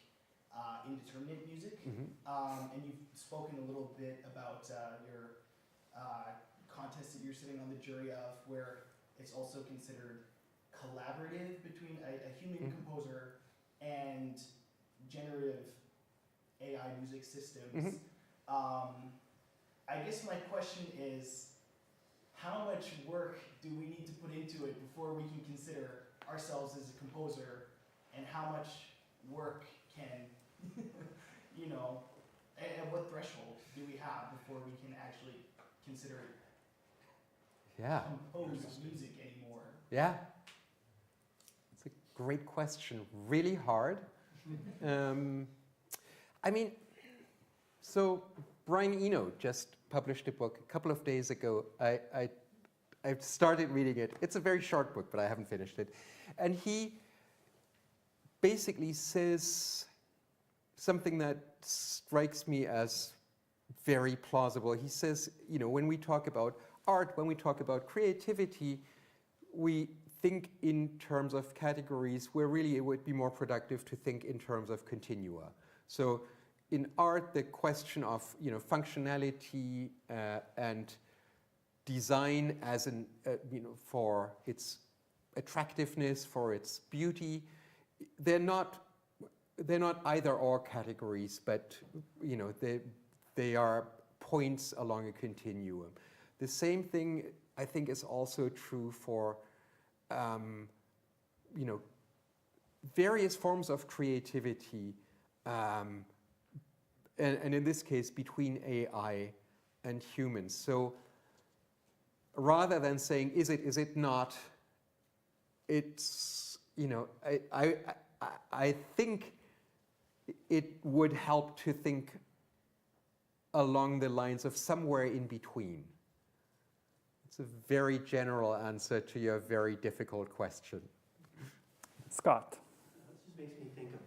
indeterminate music. And you've spoken a little bit about your contest that you're sitting on the jury of, where it's also considered collaborative between a human composer and generative AI music systems. I guess my question is, how much work do we need to put into it before we can consider ourselves as a composer, and how much work can, at what threshold do we have before we can actually consider composed music anymore? Yeah. It's a great question. Really hard. I mean, so Brian Eno just published a book a couple of days ago. I started reading it. It's a very short book, but I haven't finished it. And he basically says something that strikes me as very plausible. He says, when we talk about art, when we talk about creativity, we think in terms of categories where really it would be more productive to think in terms of continua. So in art, the question of functionality and design as for its attractiveness, for its beauty, they're not either or categories, but they are points along a continuum. The same thing I think is also true for various forms of creativity, and in this case between AI and humans. So rather than saying is it not, it's I think it would help to think along the lines of somewhere in between. It's a very general answer to your very difficult question. Scott. This just makes me think of,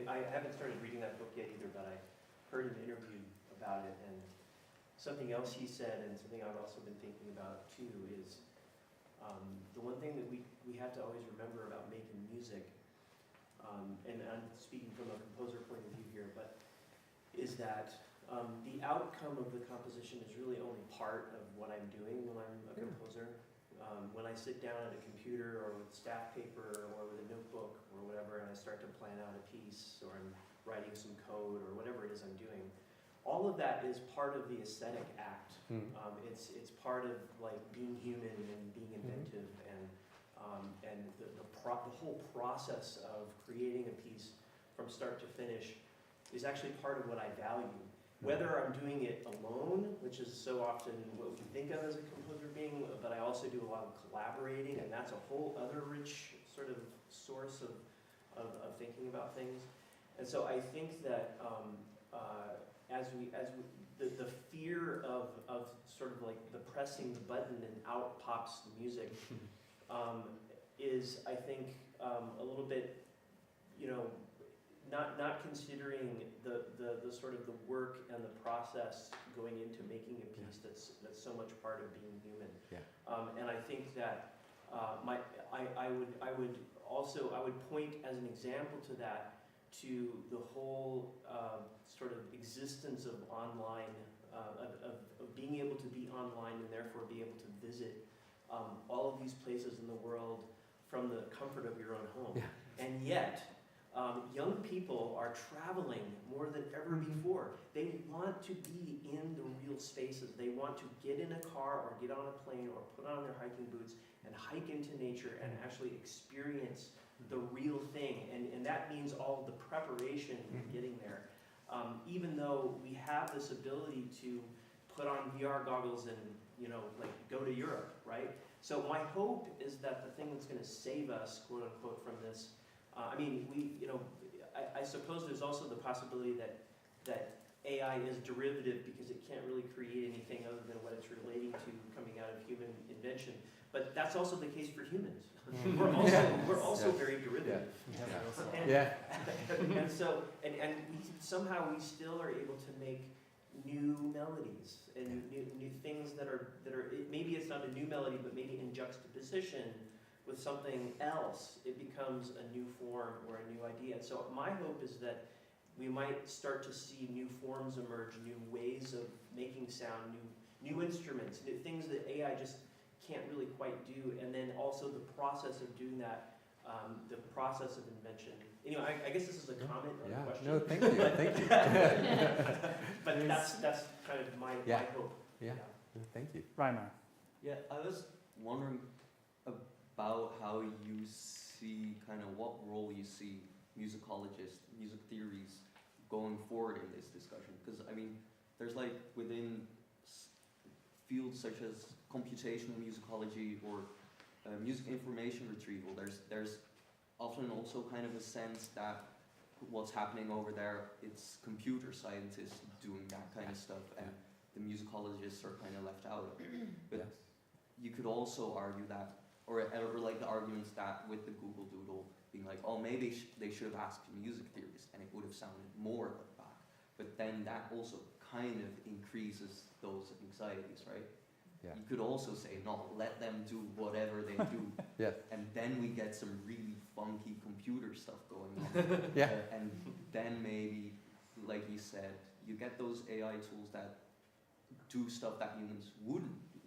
I haven't started reading that book yet either, but I heard an interview about it, and something else he said, and something I've also been thinking about too, is the one thing that we have to always remember about making music, and I'm speaking from a composer point of view here, but is that the outcome of the composition is really only part of what I'm doing when I'm a composer. When I sit down at a computer or with staff paper or with a notebook or whatever, and I start to plan out a piece, or I'm writing some code or whatever it is I'm doing, all of that is part of the aesthetic act. It's part of like being human and being inventive, and the whole process of creating a piece from start to finish is actually part of what I value. Whether I'm doing it alone, which is so often what we think of as a composer being, but I also do a lot of collaborating, and that's a whole other rich sort of source of thinking about things. And so I think that the fear of sort of like the pressing the button and out pops the music is, I think, a little bit, not considering the sort of the work and the process going into making a piece that's so much part of being human. Yeah. And I think that I would point as an example to that to the whole sort of existence of online, of being able to be online and therefore be able to visit all of these places in the world from the comfort of your own home. Yeah. And yet, young people are traveling more than ever before. They want to be in the real spaces. They want to get in a car or get on a plane or put on their hiking boots and hike into nature and actually experience the real thing. And that means all of the preparation in getting there. Even though we have this ability to put on VR goggles and like go to Europe, right? So my hope is that the thing that's going to save us, quote unquote, from this. I suppose there's also the possibility that AI is derivative because it can't really create anything other than what it's relating to coming out of human invention. But that's also the case for humans. We're also very derivative. And so somehow we still are able to make new melodies and new things that are maybe it's not a new melody, but maybe in juxtaposition with something else, it becomes a new form or a new idea. And so my hope is that we might start to see new forms emerge, new ways of making sound, new instruments, new things that AI just can't really quite do. And then also the process of doing that, the process of invention. Anyway, I guess this is a comment or a question. No, thank you. Thank you. But that's kind of my hope. Yeah. Thank you. Reimer. Yeah, I was wondering about how you see, kind of what role you see musicologists, music theories going forward in this discussion. Because, I mean, there's like within fields such as computational musicology or music information retrieval, there's often also kind of a sense that what's happening over there, it's computer scientists doing that kind of stuff, and the musicologists are kind of left out. But you could also argue that, or like the arguments that with the Google Doodle being like, oh, maybe they should have asked music theorists and it would have sounded more like Bach. But then that also kind of increases those anxieties, right? Yeah. You could also say, no, let them do whatever they do. And then we get some really funky computer stuff going on. And then maybe, like you said, you get those AI tools that do stuff that humans wouldn't do.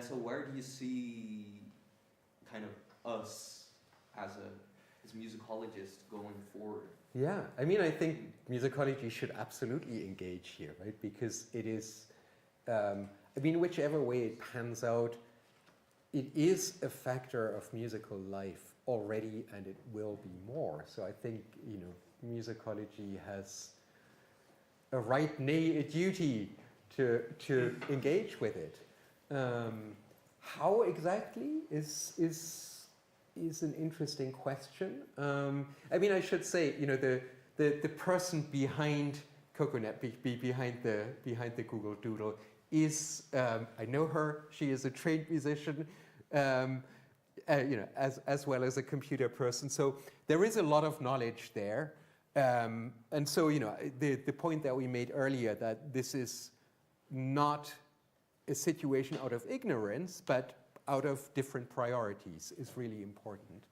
So where do you see kind of us as musicologists going forward? Yeah, I mean, I think musicology should absolutely engage here, right? Because it is, I mean, whichever way it pans out, it is a factor of musical life already, and it will be more. So I think, musicology has a a duty to engage with it. How exactly is an interesting question. I mean, I should say, the person behind coconut behind the Google Doodle is, I know her, she is a trained musician, as well as a computer person. So there is a lot of knowledge there. And so, the point that we made earlier, that this is not a situation out of ignorance, but out of different priorities, is really important.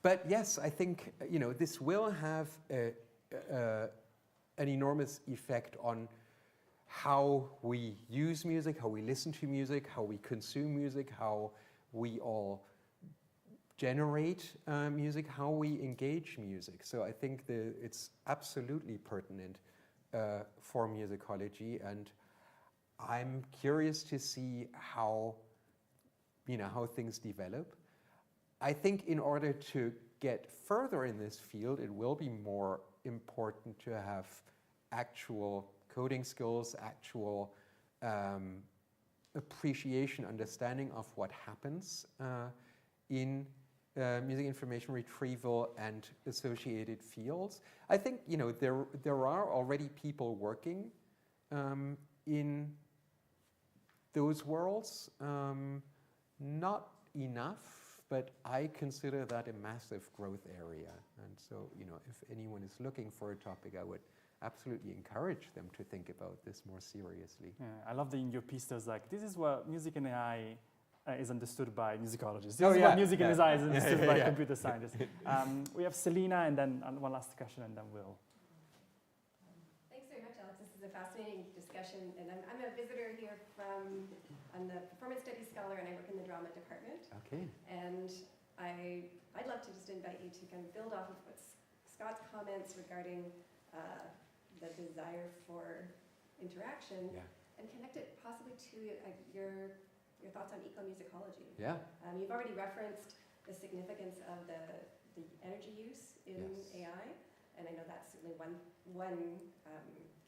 But yes, I think this will have an enormous effect on how we use music, how we listen to music, how we consume music, how we all generate music, how we engage music. So I think it's absolutely pertinent for musicology, and I'm curious to see how things develop. I think in order to get further in this field, it will be more important to have actual coding skills, actual appreciation, understanding of what happens in music information retrieval and associated fields. I think there are already people working in those worlds. Not enough, but I consider that a massive growth area. And so, if anyone is looking for a topic, I would absolutely encourage them to think about this more seriously. Yeah, I love that in your piece there's like, this is what music and AI is understood by musicologists. This is what music and AI is understood by computer scientists. We have Selena, and then one last question, and then we'll... Thanks very much, Alex. This is a fascinating discussion, and I'm a visitor here I'm the performance studies scholar, and I work in the drama department. Okay. And I'd love to just invite you to kind of build off of Scott's comments regarding the desire for interaction, and connect it possibly to your thoughts on ecomusicology. Yeah. You've already referenced the significance of the energy use in AI, and I know that's certainly one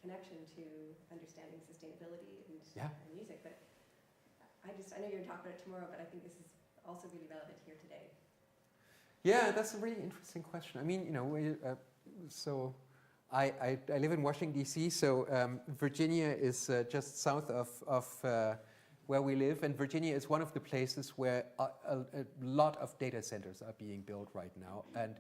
connection to understanding sustainability and music. But I know you're going to talk about it tomorrow, but I think this is also really relevant here today. Yeah, that's a really interesting question. I mean, so I live in Washington, D.C., so Virginia is just south of where we live, and Virginia is one of the places where a lot of data centers are being built right now, and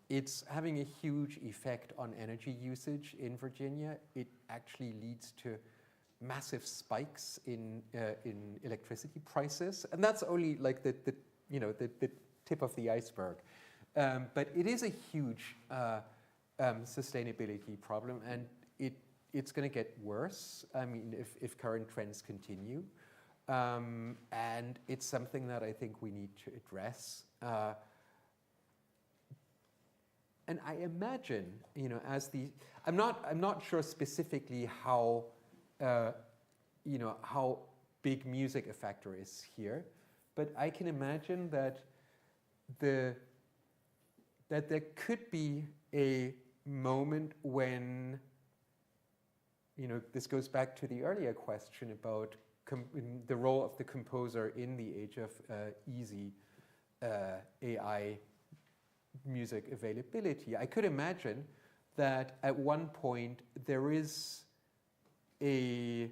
it's having a huge effect on energy usage in Virginia. It actually leads to massive spikes in electricity prices, and that's only like the tip of the iceberg. But it is a huge sustainability problem, and it's going to get worse. I mean, if current trends continue, and it's something that I think we need to address. And I imagine, I'm not sure specifically how big music a factor is here, but I can imagine that there could be a moment when, this goes back to the earlier question about the role of the composer in the age of easy AI music availability. I could imagine that at one point there is that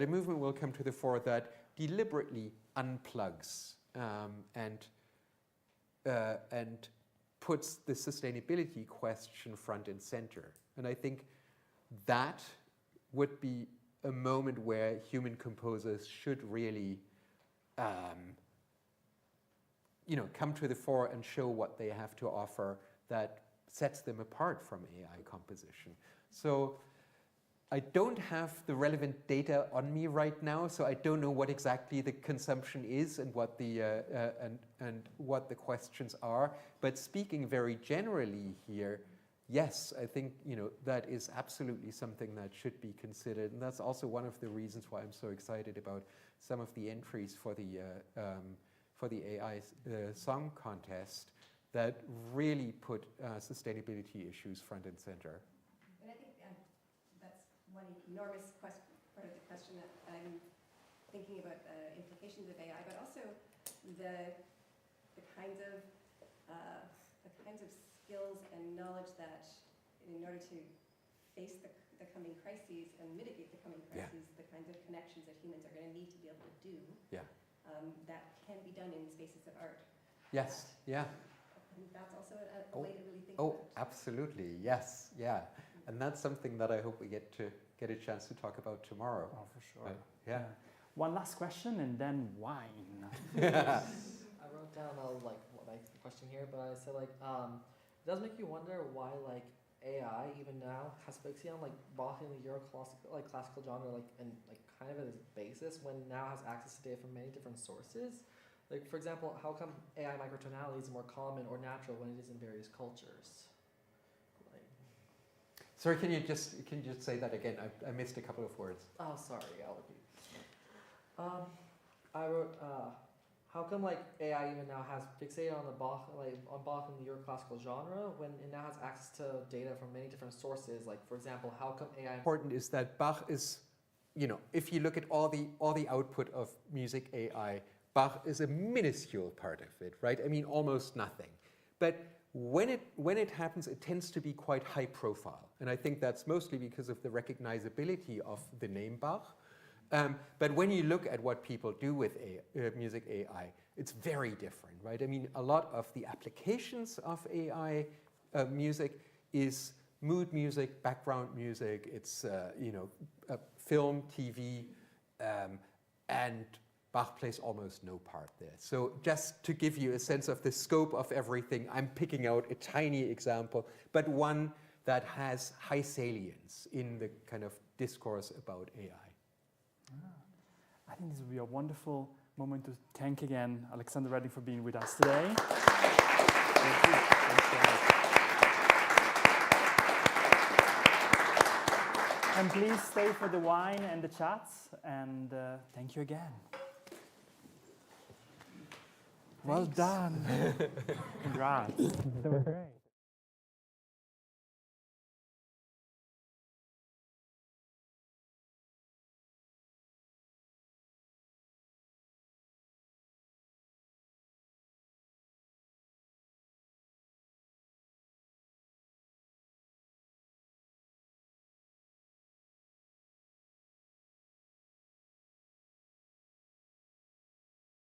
a movement will come to the fore that deliberately unplugs and puts the sustainability question front and center. And I think that would be a moment where human composers should really come to the fore and show what they have to offer that sets them apart from AI composition. So I don't have the relevant data on me right now, so I don't know what exactly the consumption is and what the what the questions are. But speaking very generally here, yes, I think that is absolutely something that should be considered, and that's also one of the reasons why I'm so excited about some of the entries for the AI song contest that really put sustainability issues front and center. And I think that's one enormous part of the question that I'm thinking about implications of AI, but also the kinds of skills and knowledge that in order to face the coming crises and mitigate the coming crises, the kinds of connections that humans are going to need to be able to do, that can be done in spaces of art. Yes, yeah. I think that's also a way to really think Oh, about. absolutely, yes, yeah. And that's something that I hope we get a chance to talk about tomorrow. Oh, for sure. Yeah. One last question and then wine. I wrote down like my question here, but I said like it does make you wonder why like AI even now has fixing on like Bach in the classical genre like and like kind of at its basis when now has access to data from many different sources. Like for example, how come AI microtonality is more common or natural when it is in various cultures? Sorry, can you just say that again? I missed a couple of words. Oh, sorry, I'll repeat. I wrote, how come like AI even now has fixated on the Bach, on Bach in the Euroclassical genre when it now has access to data from many different sources? Like for example, how come AI? Important is that Bach is, if you look at all the output of music AI, Bach is a minuscule part of it, right? I mean, almost nothing. But when it happens, it tends to be quite high profile. And I think that's mostly because of the recognizability of the name Bach. But when you look at what people do with music AI, it's very different, right? I mean, a lot of the applications of AI music is mood music, background music, it's film, TV, and Bach plays almost no part there. So just to give you a sense of the scope of everything, I'm picking out a tiny example, but one that has high salience in the kind of discourse about AI. I think this will be a wonderful moment to thank again Alexander Rehding for being with us today. Thank you. Thanks so much. And please stay for the wine and the chats, and thank you again. Well done. Congrats. That was great.